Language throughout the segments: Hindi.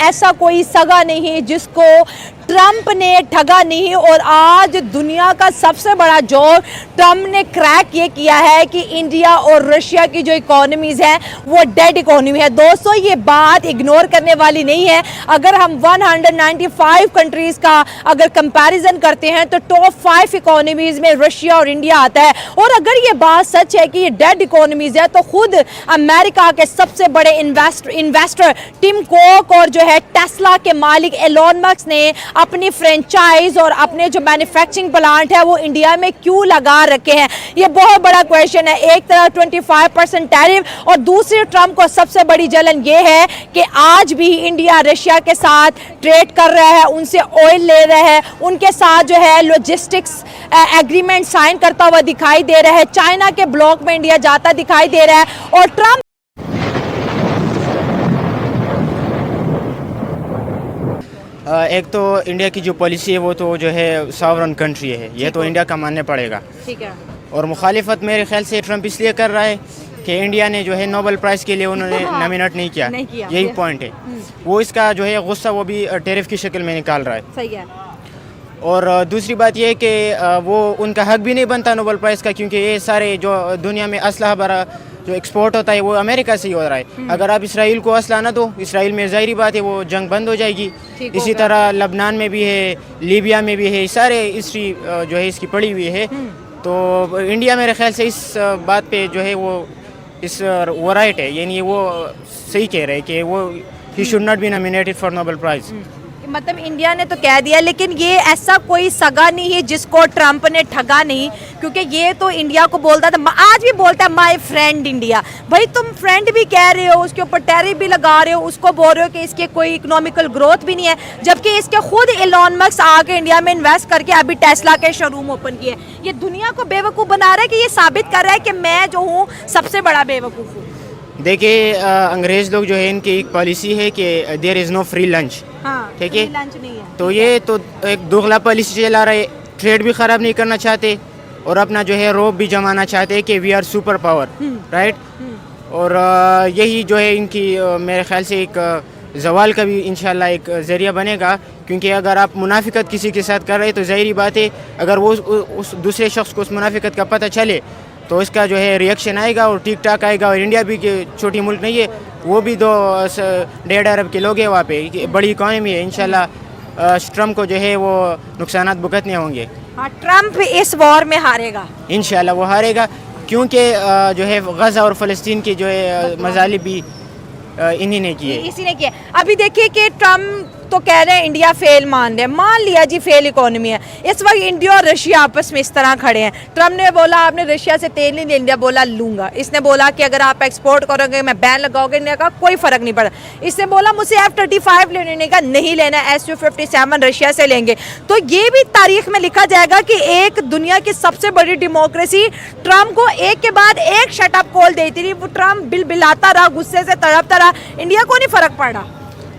ऐसा कोई सगा नहीं जिसको ट्रंप ने ठगा नहीं। और आज दुनिया का सबसे बड़ा जोर ट्रंप ने क्रैक ये किया है कि इंडिया और रशिया की जो इकोनॉमीज है वो डेड इकोनॉमी है। दोस्तों ये बात इग्नोर करने वाली नहीं है। अगर हम 195 कंट्रीज का अगर कंपैरिजन करते हैं तो टॉप 5 इकोनॉमीज में रशिया और इंडिया आता है। और अगर ये बात सच है कि ये डेड इकोनॉमीज है तो खुद अमेरिका के सबसे बड़े इन्वेस्टर टिम कुक और जो है टेस्ला के मालिक एलोन मस्क ने अपनी फ्रेंचाइज और अपने जो मैन्युफैक्चरिंग प्लांट है वो इंडिया में क्यों लगा रखे हैं, ये बहुत बड़ा क्वेश्चन है। एक तरफ 25% टैरिफ और दूसरी ट्रंप को सबसे बड़ी जलन ये है कि आज भी इंडिया रशिया के साथ ट्रेड कर रहा है, उनसे ऑयल ले रहा है, उनके साथ जो है लॉजिस्टिक्स एग्रीमेंट साइन करता हुआ दिखाई दे रहा है, चाइना के ब्लॉक में इंडिया जाता दिखाई दे रहा है। और ट्रंप एक तो इंडिया की जो पॉलिसी है वो तो जो है सॉवरन कंट्री है, ये तो इंडिया का मानने पड़ेगा। ठीक है। और मुखालिफत मेरे ख्याल से ट्रंप इसलिए कर रहा है कि इंडिया ने जो है नोबेल प्राइज़ के लिए उन्होंने नॉमिनेट नहीं किया, यही पॉइंट है। वो इसका जो है गुस्सा वो भी टैरिफ की शक्ल में निकाल रहा है। सही है। और दूसरी बात ये है कि वो उनका हक भी नहीं बनता नोबेल प्राइज़ का, क्योंकि ये सारे जो दुनिया में असलहा भरा जो एक्सपोर्ट होता है वो अमेरिका से ही हो रहा है। अगर आप इसराइल को असला ना दो, इसराइल में ज़ाहिरी बात है वो जंग बंद हो जाएगी। इसी तरह लबनान में भी है, लीबिया में भी है, सारे हिस्ट्री जो है इसकी पड़ी हुई है। तो इंडिया मेरे ख्याल से इस बात पे जो है वो राइट है, यानी वो सही कह रहे हैं कि वो he should not be nominated for Nobel prize. मतलब इंडिया ने तो कह दिया, लेकिन ये ऐसा कोई सगा नहीं है जिसको ट्रंप ने ठगा नहीं, क्योंकि ये तो इंडिया को बोलता था, आज भी बोलता है माय फ्रेंड इंडिया। भाई तुम फ्रेंड भी कह रहे हो, उसके ऊपर टैरिफ भी लगा रहे हो, उसको बोल रहे हो कि इसके कोई इकोनॉमिकल ग्रोथ भी नहीं है, जबकि इसके खुद एलोन मस्क आके इंडिया में इन्वेस्ट करके अभी टेस्ला के शोरूम ओपन किए। ये दुनिया को बेवकूफ़ बना रहा है कि ये साबित कर रहा है कि मैं जो हूँ सबसे बड़ा बेवकूफ़ हूँ। देखिए अंग्रेज़ लोग जो है इनकी एक पॉलिसी है कि there is no free lunch. ठीक है, लंच नहीं है। तो ये तो एक दोगला पॉलिसी चला रहे, ट्रेड भी ख़राब नहीं करना चाहते और अपना जो है रोब भी जमाना चाहते हैं कि we are super power, right. और यही जो है इनकी मेरे ख्याल से एक जवाल का भी इंशाल्लाह एक ज़रिया बनेगा, क्योंकि अगर आप मुनाफिकत किसी के साथ कर रहे हैं तो ज़ाहिरी बात है अगर वो उस दूसरे शख्स को उस मुनाफिकत का पता चले तो इसका जो है रिएक्शन आएगा और ठीक ठाक आएगा। और इंडिया भी छोटी मुल्क नहीं है, वो भी 2.5 अरब के लोग हैं वहाँ पे, बड़ी इकॉनमी है। इंशाल्लाह ट्रंप को जो है वो नुकसानात भुगतने होंगे। हाँ, ट्रंप इस वॉर में हारेगा, इंशाल्लाह वो हारेगा, क्योंकि जो है गज़ा और फ़लस्तीन की जो है मज़ालिब भी इन्हीं ने किए, इसी ने किया। अभी देखिए कि ट्रंप तो कह रहे हैं इंडिया फेल मान रहे हैं, मान लिया जी फेल इकोनॉमी है। इस वक्त इंडिया और रशिया आपस में इस तरह खड़े हैं। ट्रंप ने बोला आपने रशिया से तेल नहीं लिया, इंडिया बोला लूंगा। इसने बोला कि अगर आप एक्सपोर्ट करोगे मैं बैन लगाओगे, इंडिया का कोई फर्क नहीं पड़ा। इसने बोला मुझे F-35 लेने का नहीं लेना, Su-57 रशिया से लेंगे। तो ये भी तारीख में लिखा जाएगा कि एक दुनिया की सबसे बड़ी डेमोक्रेसी ट्रंप को एक के बाद एक शटअप कॉल देती रही, वो ट्रंप बिलबिलाता रहा, गुस्से से तड़पता रहा, इंडिया को नहीं फर्क पड़ा।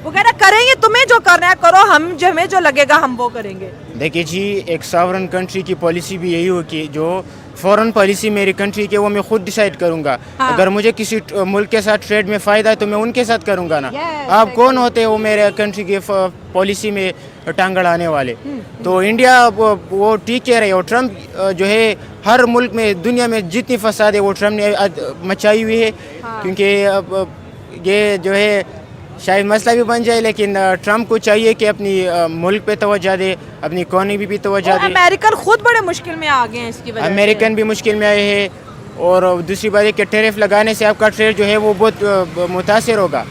वो कह रहा करेंगे, तुम्हें जो करना है करो, हमें जो लगेगा हम वो करेंगे। देखिए जी, एक सॉवरन कंट्री की पॉलिसी भी यही हो कि जो फॉरेन पॉलिसी मेरी कंट्री के वो मैं खुद डिसाइड करूंगा। हाँ। अगर मुझे किसी मुल्क के साथ ट्रेड में फ़ायदा है तो मैं उनके साथ करूंगा ना। आप कौन होते हो मेरे कंट्री के पॉलिसी में टांग अड़ाने वाले। तो इंडिया वो ठीक कह रहे हो। ट्रंप जो है हर मुल्क में दुनिया में जितनी फसाद है वो ट्रंप ने मचाई हुई है। हाँ। क्योंकि ये जो है शायद मसला भी बन जाए, लेकिन ट्रंप को चाहिए कि अपनी मुल्क पे तवज्जो दे, अपनी इकोनॉमी भी तवज्जो दे। अमेरिकन खुद बड़े मुश्किल में आ गए हैं इसकी वजह से। अमेरिकन भी मुश्किल में आए हैं। और दूसरी बात है कि टैरिफ लगाने से आपका ट्रेड जो है वो बहुत मुतासिर होगा।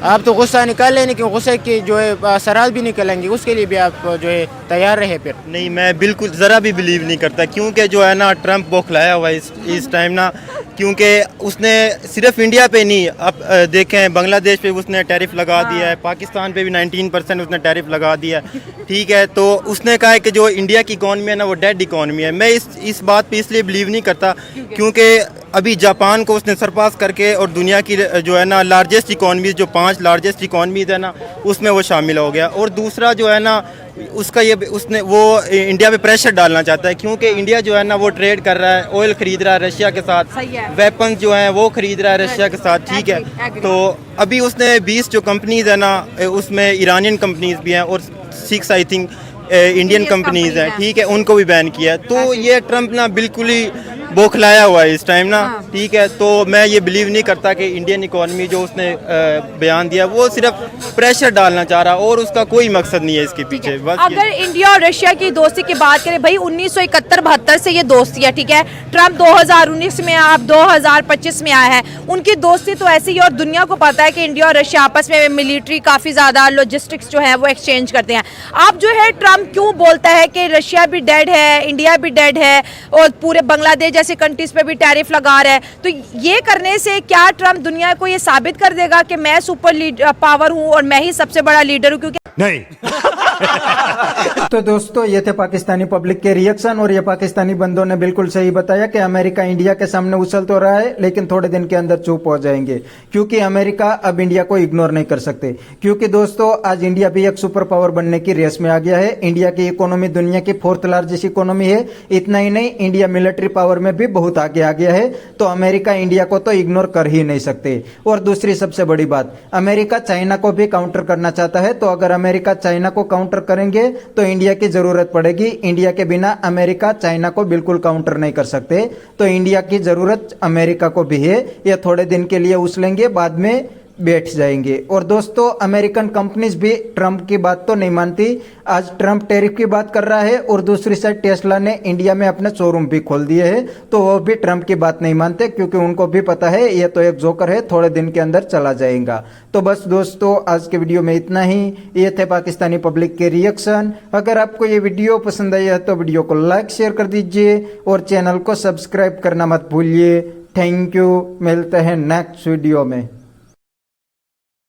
आप तो गुस्सा निकाल लें, लेकिन गुस्से के जो है असरात भी निकलेंगे, उसके लिए भी आप जो है तैयार रहे। फिर नहीं, मैं बिल्कुल ज़रा भी बिलीव नहीं करता, क्योंकि जो है ना ट्रंप बौखलाया हुआ इस टाइम ना, क्योंकि उसने सिर्फ इंडिया पे नहीं, अब देखें बांग्लादेश पे उसने टैरिफ लगा दिया है, पाकिस्तान पे भी 19% उसने टैरिफ लगा दिया है। ठीक है, तो उसने कहा है कि जो इंडिया की इकॉनमी है ना वो डेड इकॉनमी है। मैं इस बात पे इसलिए बिलीव नहीं करता क्योंकि अभी जापान को उसने सरपास करके और दुनिया की जो है ना लार्जेस्ट इकॉनमी, जो 5 लार्जेस्ट इकॉनमीज है ना, उसमें वो शामिल हो गया। और दूसरा जो है ना उसका ये उसने वो इंडिया पे प्रेशर डालना चाहता है, क्योंकि इंडिया जो है ना वो ट्रेड कर रहा है, ऑयल खरीद रहा है रशिया के साथ, सही है। वेपन्स जो हैं वो खरीद रहा है रशिया के साथ, ठीक है। Agree. तो अभी उसने 20 जो कंपनीज है ना, उसमें ईरानियन कंपनीज भी हैं और 6 आई थिंक इंडियन कंपनीज हैं, ठीक है, उनको भी बैन किया है। तो ये ट्रम्प ना बिल्कुल ही बौखलाया हुआ है इस टाइम ना, ठीक है। तो मैं ये बिलीव नहीं करता कि इंडियन इकॉनमी जो उसने बयान दिया वो सिर्फ प्रेशर डालना चाह रहा, और उसका कोई मकसद नहीं है इसके पीछे। बस अगर इंडिया और रशिया की दोस्ती की बात करें, भाई 1971-72 से ये दोस्ती है, ठीक है। ट्रम्प 2019 में आप 2025 में आया है, उनकी दोस्ती तो ऐसी ही, और दुनिया को पता है कि इंडिया और रशिया आपस में मिलिट्री काफी ज्यादा लॉजिस्टिक्स जो है वो एक्सचेंज करते हैं। आप जो है ट्रम्प क्यों बोलता है कि रशिया भी डेड है, इंडिया भी डेड है, और पूरे बांग्लादेश जैसे कंट्रीज पे भी टैरिफ लगा रहा है, तो ये करने से क्या ट्रम्प दुनिया को ये साबित कर देगा कि मैं सुपर पावर हूं और मैं ही सबसे बड़ा लीडर हूं? क्योंकि नहीं। तो दोस्तों, ये थे पाकिस्तानी पब्लिक के रिएक्शन, और ये पाकिस्तानी बंदों ने बिल्कुल सही बताया कि अमेरिका इंडिया के सामने उछल तो रहा है, लेकिन थोड़े दिन के अंदर चुप हो जाएंगे, क्योंकि अमेरिका अब इंडिया को इग्नोर नहीं कर सकते। क्योंकि दोस्तों, आज इंडिया भी एक सुपर पावर बनने की रेस में आ गया है। इंडिया की इकोनॉमी दुनिया की 4th लार्जेस्ट इकोनॉमी है। इतना ही नहीं, इंडिया मिलिट्री पावर में भी बहुत आगे आ गया है। तो अमेरिका इंडिया को तो इग्नोर कर ही नहीं सकते। और दूसरी सबसे बड़ी बात, अमेरिका चाइना को भी काउंटर करना चाहता है। तो अगर अमेरिका चाइना को काउंटर करेंगे तो इंडिया की जरूरत पड़ेगी। इंडिया के बिना अमेरिका चाइना को बिल्कुल काउंटर नहीं कर सकते। तो इंडिया की जरूरत अमेरिका को भी है। ये थोड़े दिन के लिए उछलेंगे, बाद में बैठ जाएंगे। और दोस्तों, अमेरिकन कंपनीज भी ट्रम्प की बात तो नहीं मानती। आज ट्रम्प टैरिफ की बात कर रहा है, और दूसरी साइड टेस्ला ने इंडिया में अपने शोरूम भी खोल दिए हैं। तो वो भी ट्रम्प की बात नहीं मानते, क्योंकि उनको भी पता है ये तो एक जोकर है, थोड़े दिन के अंदर चला जाएगा। तो बस दोस्तों, आज के वीडियो में इतना ही। ये थे पाकिस्तानी पब्लिक के रिएक्शन। अगर आपको ये वीडियो पसंद आई है तो वीडियो को लाइक शेयर कर दीजिए, और चैनल को सब्सक्राइब करना मत भूलिए। Thank you. मिलते हैं नेक्स्ट वीडियो में।